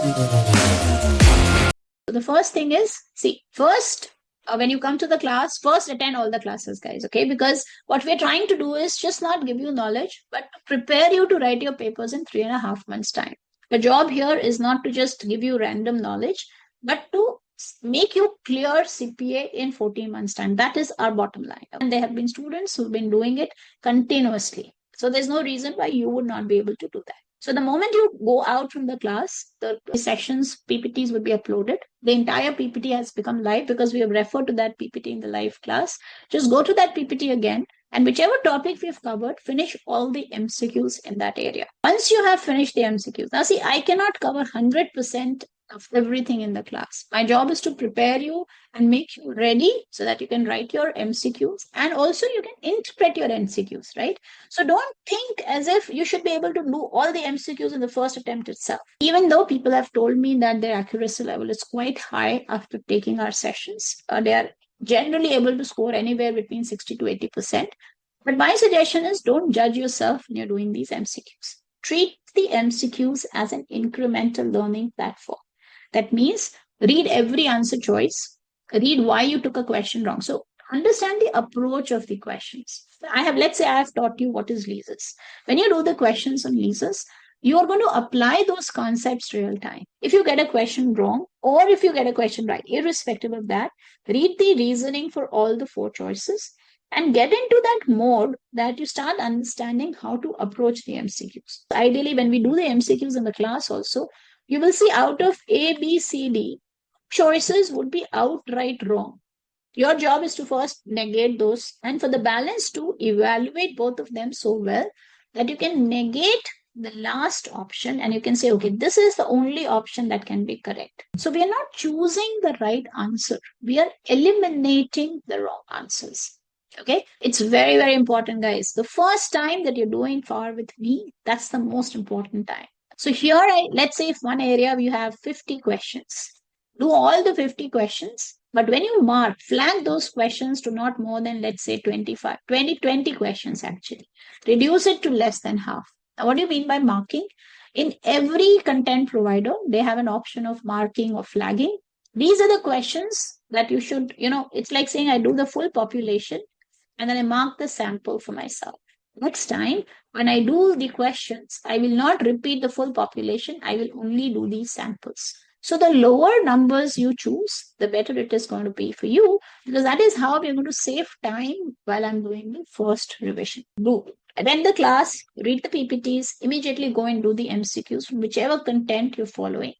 So the first thing is, see, first, when you come to the class, first attend all the classes, guys, okay? Because what we're trying to do is just not give you knowledge, but prepare you to write your papers in 3.5 months' time. The job here is not to just give you random knowledge, but to make you clear CPA in 14 months' time. That is our bottom line. And there have been students who've been doing it continuously. So there's no reason why you would not be able to do that. So the moment you go out from the class, the sessions, PPTs would be uploaded. The entire PPT has become live because we have referred to that PPT in the live class. Just go to that PPT again, and whichever topic we've covered, finish all the MCQs in that area. Once you have finished the MCQs, now see, I cannot cover 100% of everything in the class. My job is to prepare you and make you ready so that you can write your MCQs and also you can interpret your MCQs, right? So don't think as if you should be able to do all the MCQs in the first attempt itself. Even though people have told me that their accuracy level is quite high after taking our sessions, they are generally able to score anywhere between 60 to 80%. But my suggestion is don't judge yourself when you're doing these MCQs. Treat the MCQs as an incremental learning platform. That means read every answer choice, read why you took a question wrong. So understand the approach of the questions. Let's say I have taught you what is leases. When you do the questions on leases, you are going to apply those concepts real time. If you get a question wrong or if you get a question right, irrespective of that, read the reasoning for all the four choices and get into that mode that you start understanding how to approach the MCQs. Ideally, when we do the MCQs in the class also, you will see out of A, B, C, D, choices would be outright wrong. Your job is to first negate those and for the balance to evaluate both of them so well that you can negate the last option and you can say, okay, this is the only option that can be correct. So we are not choosing the right answer. We are eliminating the wrong answers. Okay. It's very, very important, guys. The first time that you're doing FAR with me, that's the most important time. So here, let's say if one area you have 50 questions, do all the 50 questions. But when you mark, flag those questions to not more than, let's say, 20 questions actually. Reduce it to less than half. Now, what do you mean by marking? In every content provider, they have an option of marking or flagging. These are the questions that you should, it's like saying I do the full population and then I mark the sample for myself. Next time, when I do the questions, I will not repeat the full population. I will only do these samples. So the lower numbers you choose, the better it is going to be for you, because that is how we're going to save time while I'm doing the first revision. Do attend the class, read the PPTs, immediately go and do the MCQs from whichever content you're following.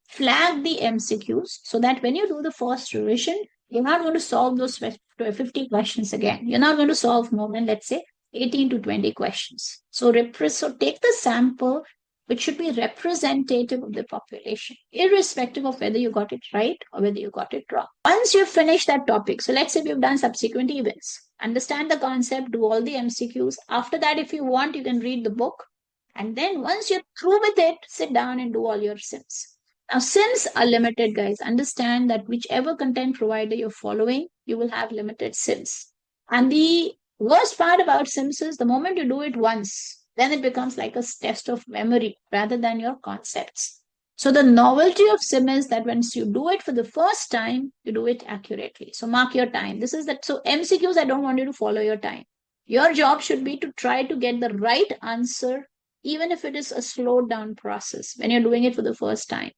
Flag the MCQs so that when you do the first revision, you're not going to solve those 50 questions again. You're not going to solve more than, let's say, 18 to 20 questions. So take the sample, which should be representative of the population, irrespective of whether you got it right or whether you got it wrong. Once you've finished that topic, so let's say we've done subsequent events, understand the concept, do all the MCQs. After that, if you want, you can read the book. And then once you're through with it, sit down and do all your sims. Now, sims are limited, guys. Understand that whichever content provider you're following, you will have limited sims. And the worst part about sims is the moment you do it once, then it becomes like a test of memory rather than your concepts. So the novelty of sim is that once you do it for the first time, you do it accurately. So mark your time. So MCQs, I don't want you to follow your time. Your job should be to try to get the right answer, even if it is a slowed down process when you're doing it for the first time.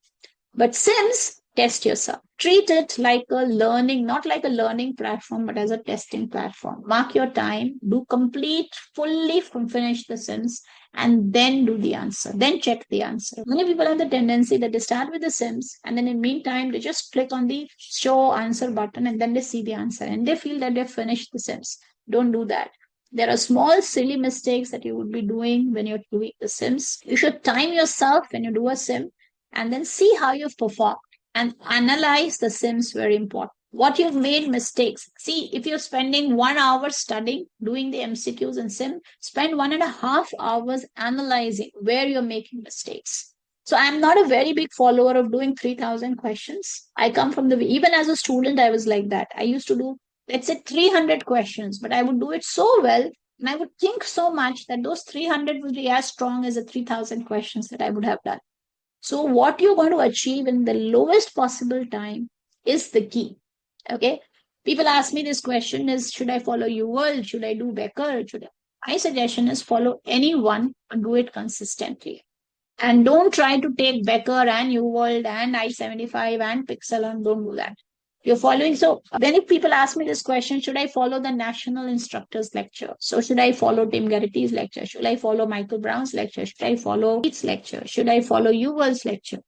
But Sims, test yourself. Treat it like a learning, not like a learning platform, but as a testing platform. Mark your time, do fully finish the Sims, and then do the answer. Then check the answer. Many people have the tendency that they start with the Sims, and then in the meantime, they just click on the show answer button, and then they see the answer, and they feel that they've finished the Sims. Don't do that. There are small, silly mistakes that you would be doing when you're doing the Sims. You should time yourself when you do a Sim and then see how you've performed and analyze the sims. Very important. What you've made mistakes. See, if you're spending 1 hour studying, doing the MCQs and sim, spend 1.5 hours analyzing where you're making mistakes. So I'm not a very big follower of doing 3,000 questions. I come from even as a student, I was like that. I used to do, let's say, 300 questions, but I would do it so well and I would think so much that those 300 would be as strong as the 3,000 questions that I would have done. So what you're going to achieve in the lowest possible time is the key. Okay. People ask me this question is, should I follow UWorld? Should I do Becker? My suggestion is follow anyone and do it consistently. And don't try to take Becker and UWorld and I-75 and Pixalearn. Don't do that. You're following. So then if people ask me this question, should I follow the national instructors lecture? So should I follow Tim Garrity's lecture? Should I follow Michael Brown's lecture? Should I follow Pete's lecture? Should I follow UWorld's lecture?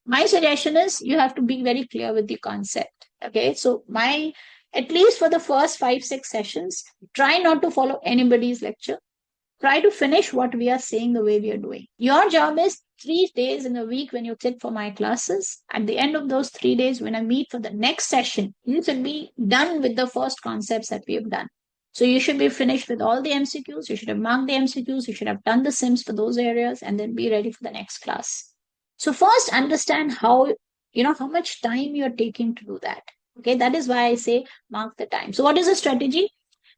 My suggestion is you have to be very clear with the concept. Okay. So at least for the first 5, 6 sessions, try not to follow anybody's lecture. Try to finish what we are saying the way we are doing. Your job is 3 days in a week when you sit for my classes. At the end of those 3 days, when I meet for the next session, you should be done with the first concepts that we have done. So you should be finished with all the MCQs. You should have marked the MCQs. You should have done the sims for those areas and then be ready for the next class. So first understand how much time you're taking to do that. Okay, that is why I say mark the time. So what is the strategy?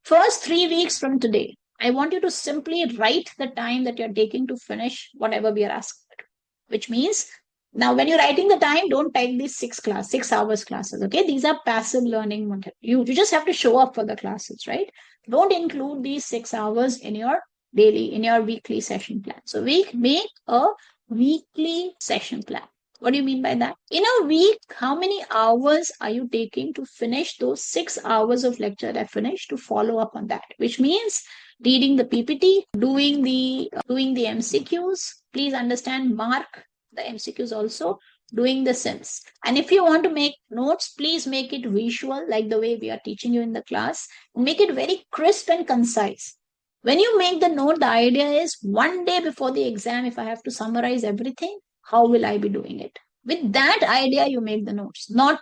First 3 weeks from today, I want you to simply write the time that you're taking to finish whatever we are asking, which means now when you're writing the time, don't take these 6 hours classes. Okay, these are passive learning. You just have to show up for the classes, right? Don't include these 6 hours in your weekly session plan. So make a weekly session plan. What do you mean by that? In a week, how many hours are you taking to finish those 6 hours of lecture that I finished to follow up on that? Which means reading the PPT, doing the MCQs. Please understand, mark the MCQs also, doing the sims. And if you want to make notes, please make it visual like the way we are teaching you in the class. Make it very crisp and concise. When you make the note, the idea is one day before the exam, if I have to summarize everything, how will I be doing it? With that idea, you make the notes, not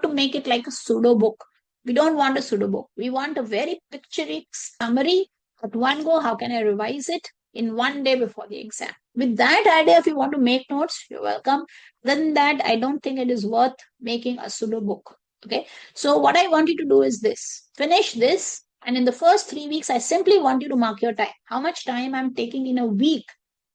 to make it like a pseudo book. We don't want a pseudo book. We want a very picturesque summary at one go. How can I revise it in one day before the exam? With that idea, if you want to make notes, you're welcome. Then that, I don't think it is worth making a pseudo book. Okay. So what I want you to do is this: finish this. And in the first 3 weeks, I simply want you to mark your time. How much time I'm taking in a week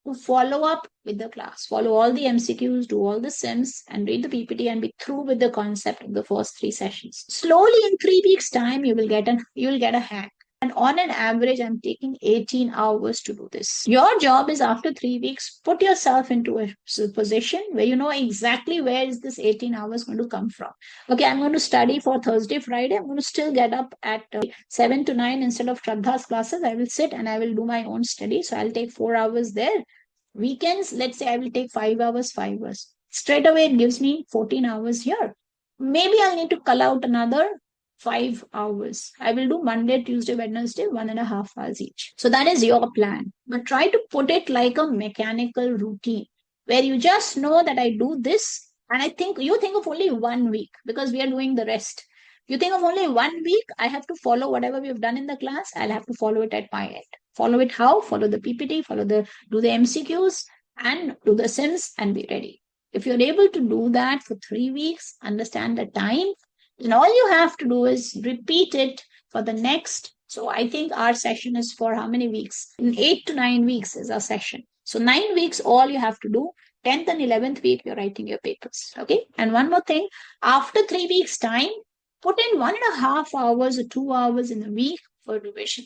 to follow up with the class, follow all the MCQs, do all the sims, and read the PPT and be through with the concept of the first 3 sessions. Slowly, in 3 weeks' time, you will get a hang. And on an average, I'm taking 18 hours to do this. Your job is after 3 weeks, put yourself into a position where you know exactly where is this 18 hours going to come from. Okay, I'm going to study for Thursday, Friday. I'm going to still get up at 7 to 9 instead of Shraddha's classes. I will sit and I will do my own study. So I'll take 4 hours there. Weekends, let's say I will take 5 hours, 5 hours. Straight away, it gives me 14 hours here. Maybe I'll need to cull out another 5 hours. I will do Monday, Tuesday, Wednesday, 1.5 hours each. So that is your plan. But try to put it like a mechanical routine where you just know that I do this. And you think of only 1 week because we are doing the rest. You think of only 1 week, I have to follow whatever we've done in the class. I'll have to follow it at my end. Follow it how? Follow the PPT, do the MCQs and do the sims and be ready. If you're able to do that for 3 weeks, understand the time, then all you have to do is repeat it for the next. So I think our session is for how many weeks? In 8 to 9 weeks is our session. So 9 weeks, all you have to do, 10th and 11th week, you're writing your papers. Okay. And one more thing, after 3 weeks time, put in 1.5 hours or 2 hours in a week for revision.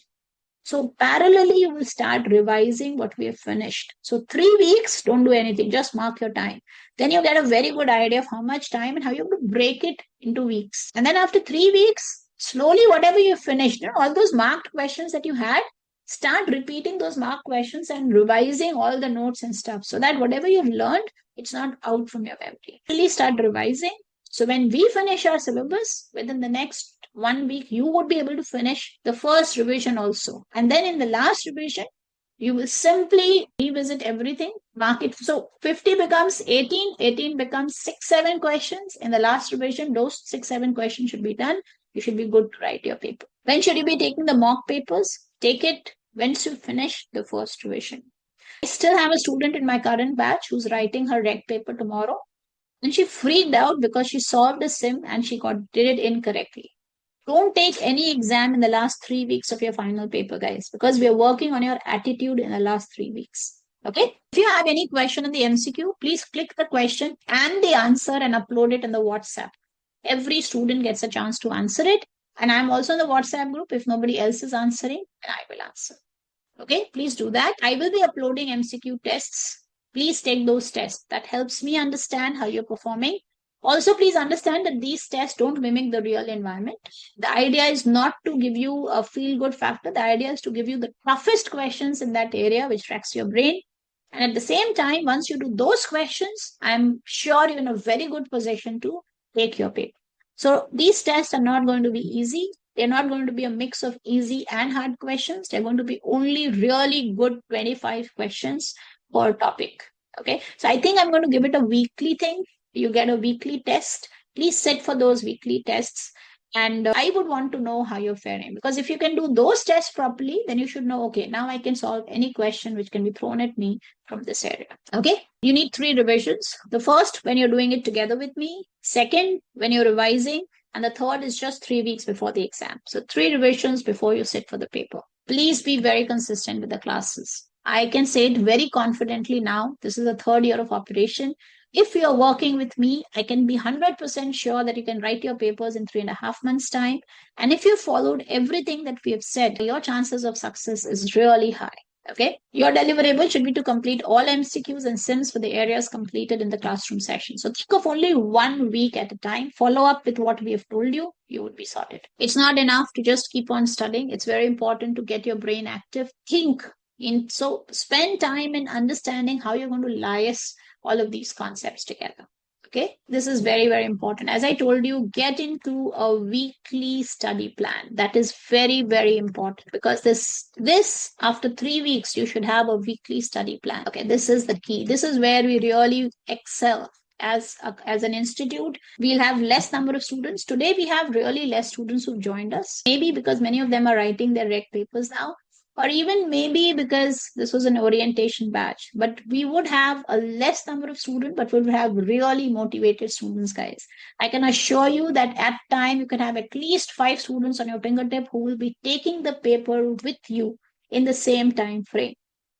So parallelly, you will start revising what we have finished. So 3 weeks, don't do anything, just mark your time. Then you get a very good idea of how much time and how you have to break it into weeks. And then after 3 weeks, slowly, whatever you finished, all those marked questions that you had, start repeating those marked questions and revising all the notes and stuff so that whatever you've learned, it's not out from your memory. Really start revising. So when we finish our syllabus, within the next 1 week, you would be able to finish the first revision also. And then in the last revision, you will simply revisit everything, mark it. So 50 becomes 18, 18 becomes 6, 7 questions. In the last revision, those 6, 7 questions should be done. You should be good to write your paper. When should you be taking the mock papers? Take it once you finish the first revision. I still have a student in my current batch who's writing her reg paper tomorrow. And she freaked out because she solved a sim and she did it incorrectly. Don't take any exam in the last 3 weeks of your final paper, guys, because we are working on your attitude in the last 3 weeks. Okay. If you have any question in the MCQ, please click the question and the answer and upload it in the WhatsApp. Every student gets a chance to answer it. And I'm also in the WhatsApp group. If nobody else is answering, then I will answer. Okay, please do that. I will be uploading MCQ tests. Please take those tests. That helps me understand how you're performing. Also, please understand that these tests don't mimic the real environment. The idea is not to give you a feel good factor. The idea is to give you the toughest questions in that area, which tracks your brain. And at the same time, once you do those questions, I'm sure you're in a very good position to take your paper. So these tests are not going to be easy. They're not going to be a mix of easy and hard questions. They're going to be only really good 25 questions per topic. Okay. So I think I'm going to give it a weekly thing. You get a weekly test. Please sit for those weekly tests. And I would want to know how you're faring, because if you can do those tests properly, then you should know, okay, now I can solve any question which can be thrown at me from this area. Okay. You need 3 revisions. The first, when you're doing it together with me. Second, when you're revising. And the third is just 3 weeks before the exam. So 3 revisions before you sit for the paper. Please be very consistent with the classes. I can say it very confidently now. This is the 3rd year of operation. If you're working with me, I can be 100% sure that you can write your papers in 3.5 months' time. And if you followed everything that we have said, your chances of success is really high. Okay. Your deliverable should be to complete all MCQs and SIMs for the areas completed in the classroom session. So think of only 1 week at a time. Follow up with what we have told you. You would be sorted. It's not enough to just keep on studying. It's very important to get your brain active. So spend time in understanding how you're going to liaise all of these concepts together. Okay, this is very, very important. As I told you, get into a weekly study plan. That is very, very important, because this after 3 weeks, you should have a weekly study plan. Okay, this is the key. This is where we really excel. As an institute, we'll have less number of students. Today, we have really less students who've joined us. Maybe because many of them are writing their reg papers now, or even maybe because this was an orientation batch, but we would have a less number of students, but we would have really motivated students, guys. I can assure you that at time you can have at least 5 students on your fingertip who will be taking the paper with you in the same time frame.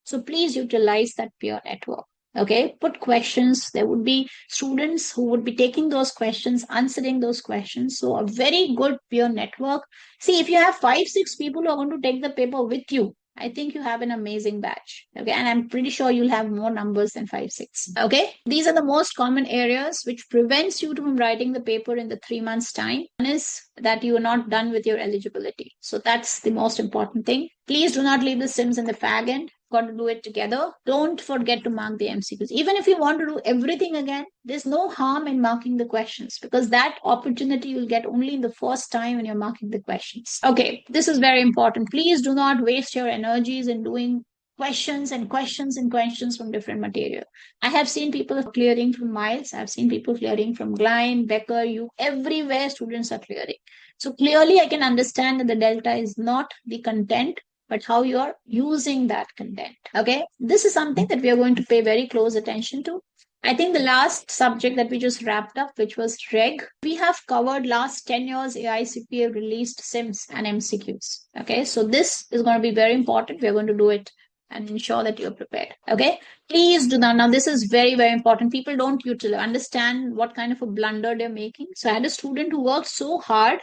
So please utilize that peer network. Okay, put questions. There would be students who would be taking those questions, answering those questions. So a very good peer network. See, if you have 5, 6 people who are going to take the paper with you, I think you have an amazing batch. Okay, and I'm pretty sure you'll have more numbers than 5, 6. Okay, these are the most common areas which prevents you from writing the paper in the 3 months' time. One is that you are not done with your eligibility. So that's the most important thing. Please do not leave the sims in the fag end. Got to do it together. Don't forget to mark the MCQs. Even if you want to do everything again, there's no harm in marking the questions, because that opportunity you'll get only in the first time when you're marking the questions. Okay, this is very important. Please do not waste your energies in doing questions and questions and questions from different material. I have seen people clearing from Miles. I've seen people clearing from Glein, Becker, everywhere students are clearing. So clearly I can understand that the delta is not the content, but how you are using that content. Okay, this is something that we are going to pay very close attention to. I think the last subject that we just wrapped up, which was reg, we have covered last 10 years AI CPA released sims and MCQs. Okay, so this is going to be very important. We're going to do it and ensure that you're prepared. Okay, please do that. Now this is very, very important. People don't understand what kind of a blunder they're making. So I had a student who worked so hard,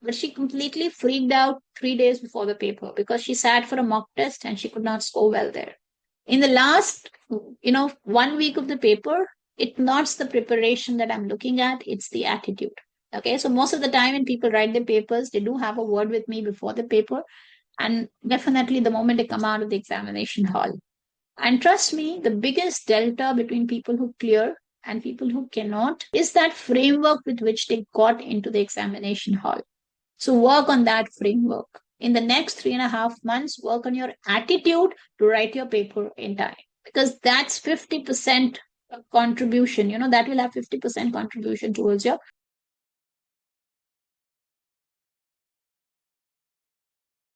but she completely freaked out 3 days before the paper because she sat for a mock test and she could not score well there. In the last, 1 week of the paper, it's not the preparation that I'm looking at, it's the attitude. Okay, so most of the time when people write their papers, they do have a word with me before the paper, and definitely the moment they come out of the examination hall. And trust me, the biggest delta between people who clear and people who cannot is that framework with which they got into the examination hall. So work on that framework. In the next 3.5 months, work on your attitude to write your paper in time, because that's 50% contribution. That will have 50% contribution towards your